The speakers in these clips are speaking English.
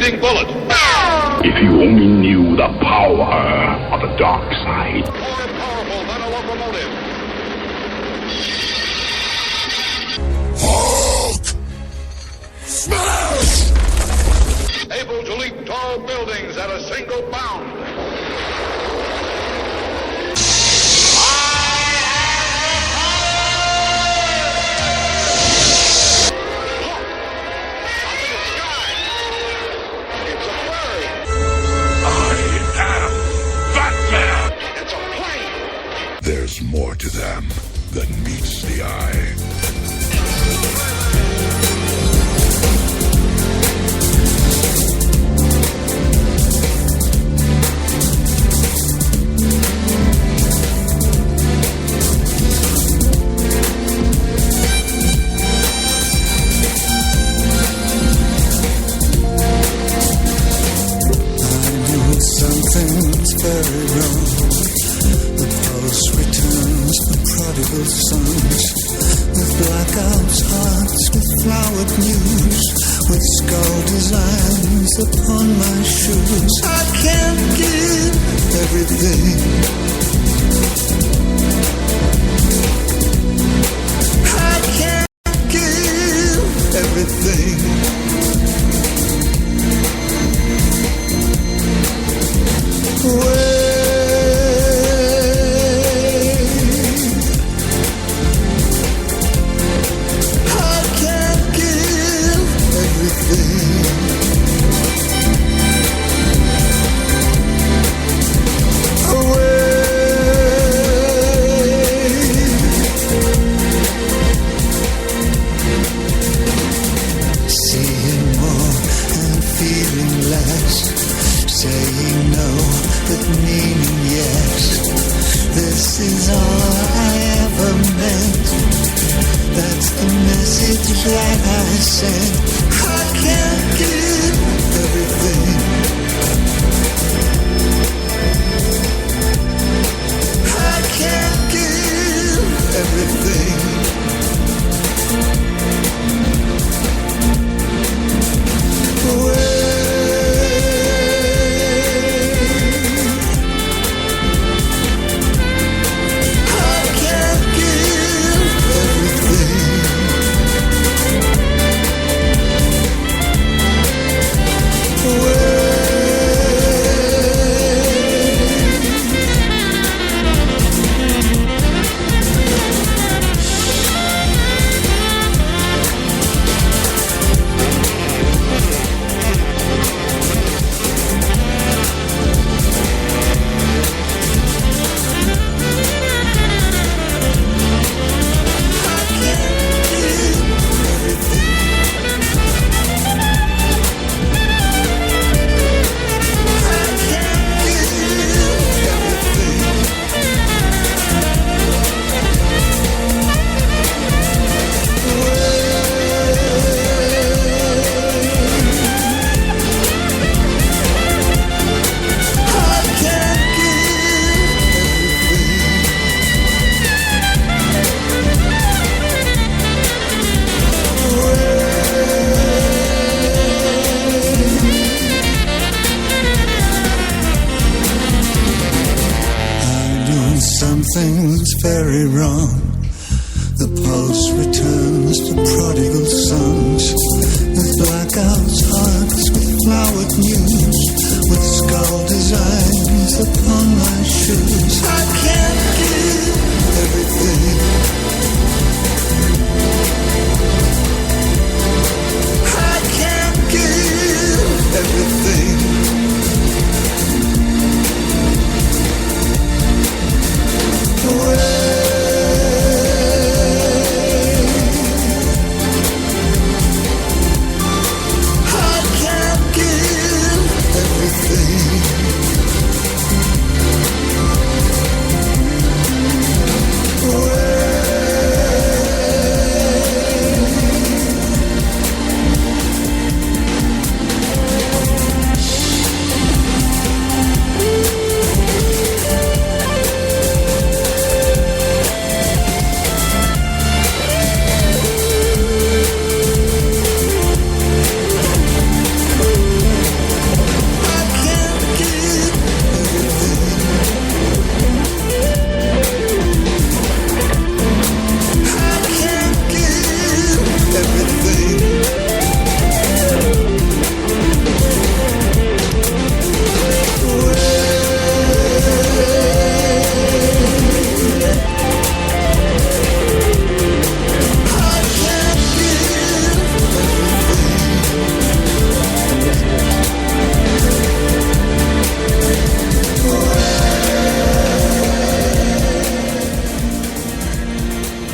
speeding bullet. If you only knew the power of the dark side. More powerful than a locomotive. Hulk! Smash! Able to leap tall buildings at a single bound. There's more to them than meets the eye. I know something's very wrong. The pulse returns, the prodigal sons, with blackouts, hearts, with flowered news, with skull designs upon my shoes. I can't give everything. I can't give everything. Saying no, but meaning yes. This is all I ever meant. That's the message that I sent. I can't give everything. I can't give everything. Something's very wrong. The pulse returns to prodigal sons, with blackouts, hearts, with flowered news, with skull designs upon my shoes. I can't give everything. I can't give everything.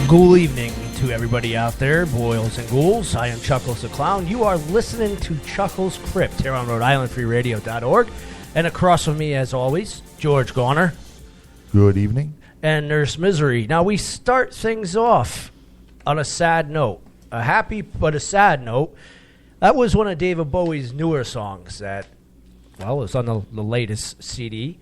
Ghoul evening to everybody out there, boils and ghouls. I am Chuckles the Clown. You are listening to Chuckles Crypt here on Rhode Island FreeRadio.org. And across from me, as always, George Garner. Good evening. And Nurse Misery. Now, we start things off on a sad note. A happy but a sad note. That was one of David Bowie's newer songs that, well, it was on the latest CD.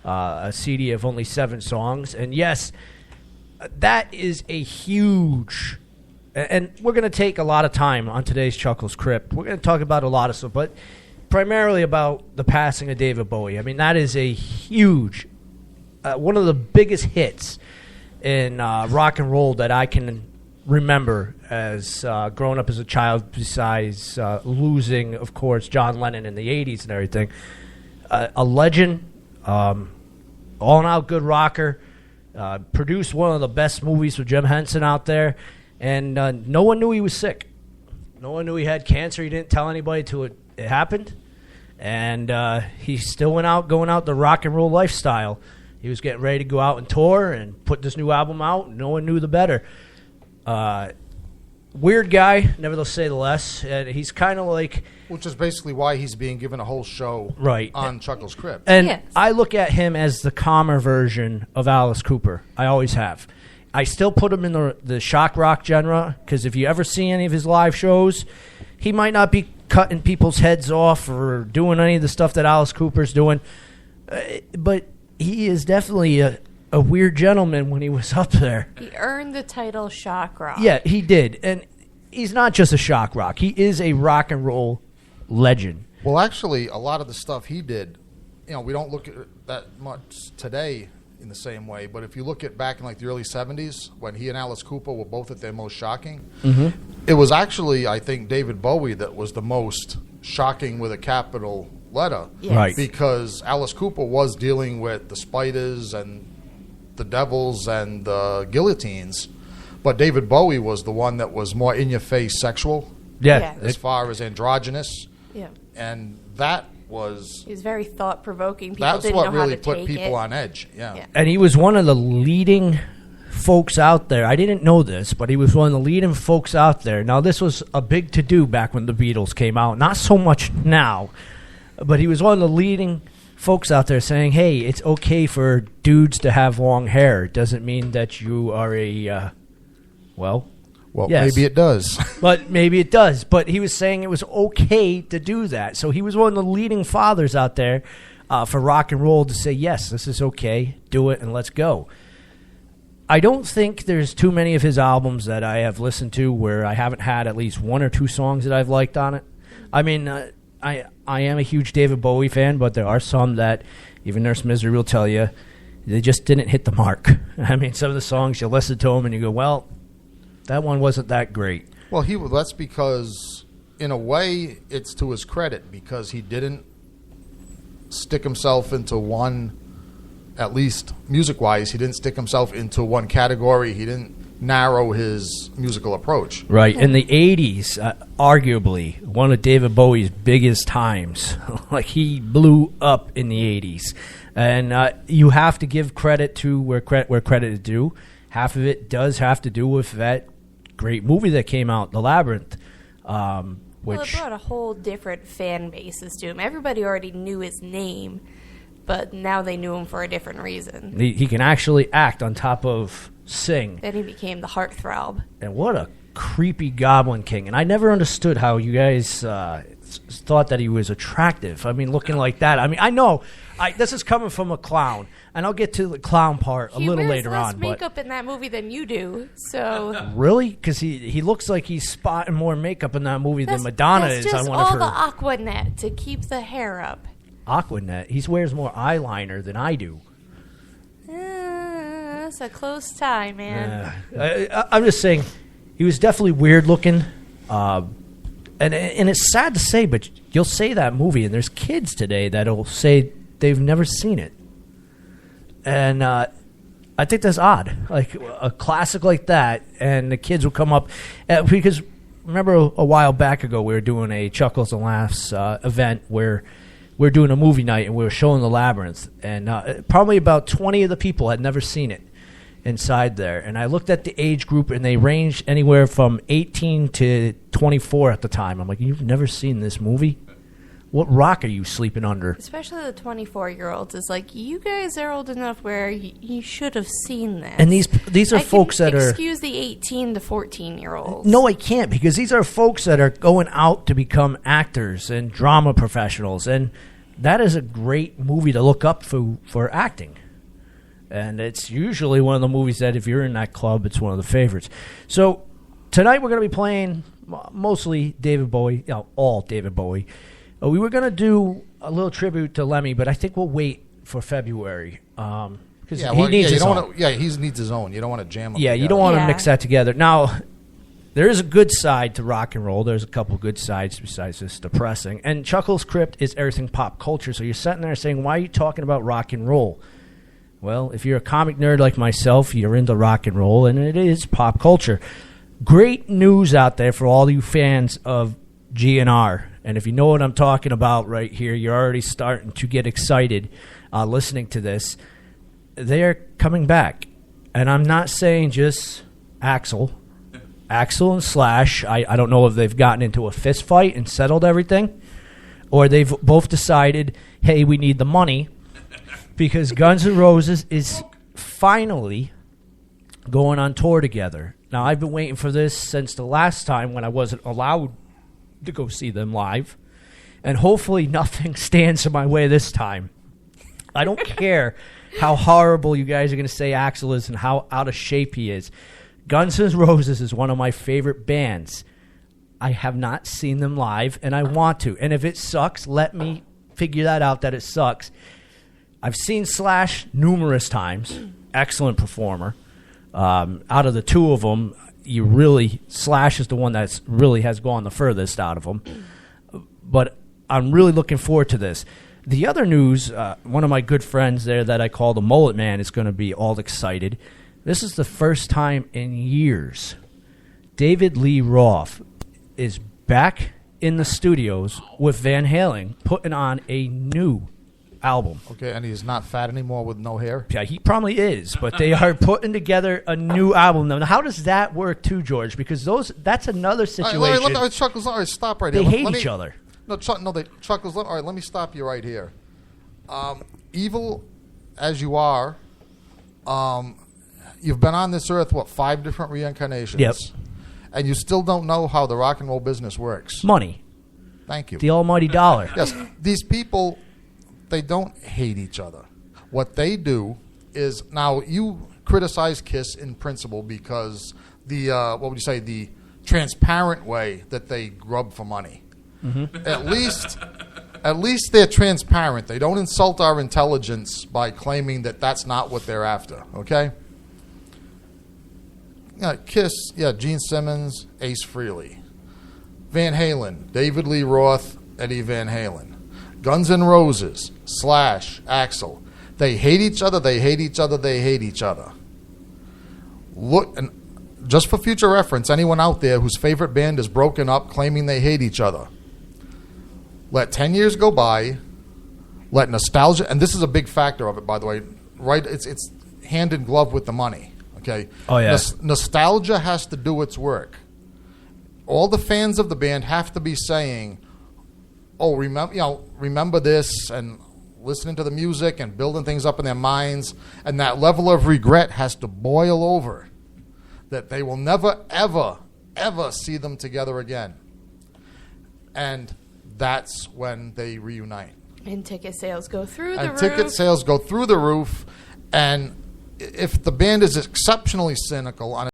A CD of only 7 songs. And yes, that is a huge, and we're going to take a lot of time on today's Chuckles Crypt. We're going to talk about a lot of stuff, but primarily about the passing of David Bowie. I mean, that is a huge, one of the biggest hits in rock and roll that I can remember as growing up as a child, besides losing, of course, John Lennon in the 80s and everything. A legend, all-in-out good rocker. Produced one of the best movies with Jim Henson out there, and no one knew he was sick. No one knew he had cancer. He didn't tell anybody till it happened, and he still went out, going out the rock and roll lifestyle. He was getting ready to go out and tour and put this new album out. No one knew the better. Weird guy, never to say the less. And he's kind of like... Which is basically why he's being given a whole show on Chuckles Crypt. And yes. I look at him as the calmer version of Alice Cooper. I always have. I still put him in the shock rock genre, because if you ever see any of his live shows, he might not be cutting people's heads off or doing any of the stuff that Alice Cooper's doing. But he is definitely a weird gentleman when he was up there. He earned the title shock rock. Yeah, he did. And he's not just a shock rock. He is a rock and roll legend. Well, actually, a lot of the stuff he did, we don't look at it that much today in the same way. But if you look at back in like the early 70s, when he and Alice Cooper were both at their most shocking, it was actually, I think, David Bowie that was the most shocking with a capital letter. Yes. Right. Because Alice Cooper was dealing with the spiders and the devils and the guillotines. But David Bowie was the one that was more in-your-face sexual. Yeah. As far as androgynous. Yeah. And that was... He was very thought-provoking. People That's didn't what know how really to put take people it. on edge. Yeah. And he was one of the leading folks out there. I didn't know this, but he was one of the leading folks out there. Now, this was a big to-do back when the Beatles came out. Not so much now, but he was one of the leading folks out there saying, hey, it's okay for dudes to have long hair. It doesn't mean that you are a, Well, yes. maybe it does. But maybe it does. But he was saying it was okay to do that. So he was one of the leading fathers out there for rock and roll to say, yes, this is okay, do it, and let's go. I don't think there's too many of his albums that I have listened to where I haven't had at least 1 or 2 songs that I've liked on it. I mean, I am a huge David Bowie fan, but there are some that even Nurse Misery will tell you they just didn't hit the mark. I mean, some of the songs, you listen to them and you go, well, that one wasn't that great. Well, that's because, in a way, it's to his credit because he didn't stick himself into one, at least music-wise, he didn't stick himself into one category. He didn't narrow his musical approach. Right. In the 80s, arguably, one of David Bowie's biggest times. Like, he blew up in the 80s. And you have to give credit to where credit is due. Half of it does have to do with that great movie that came out, The Labyrinth. Well, it brought a whole different fan bases to him. Everybody already knew his name, but now they knew him for a different reason. He can actually act on top of sing. Then he became the heartthrob. And what a creepy Goblin King. And I never understood how you guys thought that he was attractive. I mean, looking like that. I mean, I know this is coming from a clown, and I'll get to the clown part a little later on. He wears less makeup in that movie than you do, so... Really? Because he looks like he's spotting more makeup in that movie than Madonna is just on one of her... all the Aquanet to keep the hair up. Aquanet? He wears more eyeliner than I do. That's a close tie, man. I'm just saying, he was definitely weird looking. And it's sad to say, but you'll say that movie, and there's kids today that'll say they've never seen it. And I think that's odd. Like, a classic like that, and the kids will come up. Because, remember a while back ago, we were doing a Chuckles and Laughs event where we were doing a movie night, and we were showing The Labyrinth. And probably about 20 of the people had never seen it. inside there. And I looked at the age group, and they ranged anywhere from 18 to 24 at the time. I'm like, you've never seen this movie? What rock are you sleeping under? Especially the 24-year-olds. It's like, you guys are old enough where you should have seen this. And these are folks that are... excuse the 18 to 14-year-olds. No, I can't, because these are folks that are going out to become actors and drama professionals. And that is a great movie to look up for acting. And it's usually one of the movies that if you're in that club, it's one of the favorites. So tonight we're going to be playing mostly David Bowie, all David Bowie. We were going to do a little tribute to Lemmy, but I think we'll wait for February. Because he needs his own. He needs his own. You don't want to jam him together. You don't want to mix that together. Now, there is a good side to rock and roll. There's a couple good sides besides this depressing. And Chuckles Crypt is everything pop culture. So you're sitting there saying, why are you talking about rock and roll? Well, if you're a comic nerd like myself, you're into rock and roll, and it is pop culture. Great news out there for all you fans of GNR. And if you know what I'm talking about right here, you're already starting to get excited listening to this. They're coming back. And I'm not saying just Axl. Axl and Slash, I don't know if they've gotten into a fist fight and settled everything, or they've both decided, hey, we need the money, because Guns N' Roses is finally going on tour together. Now, I've been waiting for this since the last time when I wasn't allowed to go see them live, and hopefully nothing stands in my way this time. I don't care how horrible you guys are going to say Axl is and how out of shape he is. Guns N' Roses is one of my favorite bands. I have not seen them live, and I want to. And if it sucks, let me figure that out, that it sucks. I've seen Slash numerous times. Excellent performer. Out of the two of them, Slash is the one that's really has gone the furthest out of them. But I'm really looking forward to this. The other news, one of my good friends there that I call the Mullet Man is going to be all excited. This is the first time in years David Lee Roth is back in the studios with Van Halen putting on a new album. Okay, and he's not fat anymore with no hair? Yeah, he probably is, but they are putting together a new album. Now, how does that work too, George? Because that's another situation. All right, Chuckles, all right, stop right here. They hate each other. No, Chuckles, all right, let me stop you right here. Evil as you are, you've been on this earth, 5 different reincarnations? Yep. And you still don't know how the rock and roll business works. Money. Thank you. The almighty dollar. Yes, these people... They don't hate each other. What they do is, now you criticize Kiss in principle because the transparent way that they grub for money. Mm-hmm. At least they're transparent. They don't insult our intelligence by claiming that that's not what they're after. Okay. Kiss, Gene Simmons, Ace Frehley, Van Halen, David Lee Roth, Eddie Van Halen. Guns N' Roses, Slash, Axl. They hate each other, they hate each other, they hate each other. Look, and just for future reference, anyone out there whose favorite band is broken up claiming they hate each other, let 10 years go by, let nostalgia, and this is a big factor of it, by the way, right? It's hand in glove with the money, okay? Oh, yeah. Nostalgia has to do its work. All the fans of the band have to be saying, oh, remember this, and listening to the music and building things up in their minds, and that level of regret has to boil over, that they will never, ever, ever see them together again. And that's when they reunite. And ticket sales go through the roof. And ticket sales go through the roof, and if the band is exceptionally cynical on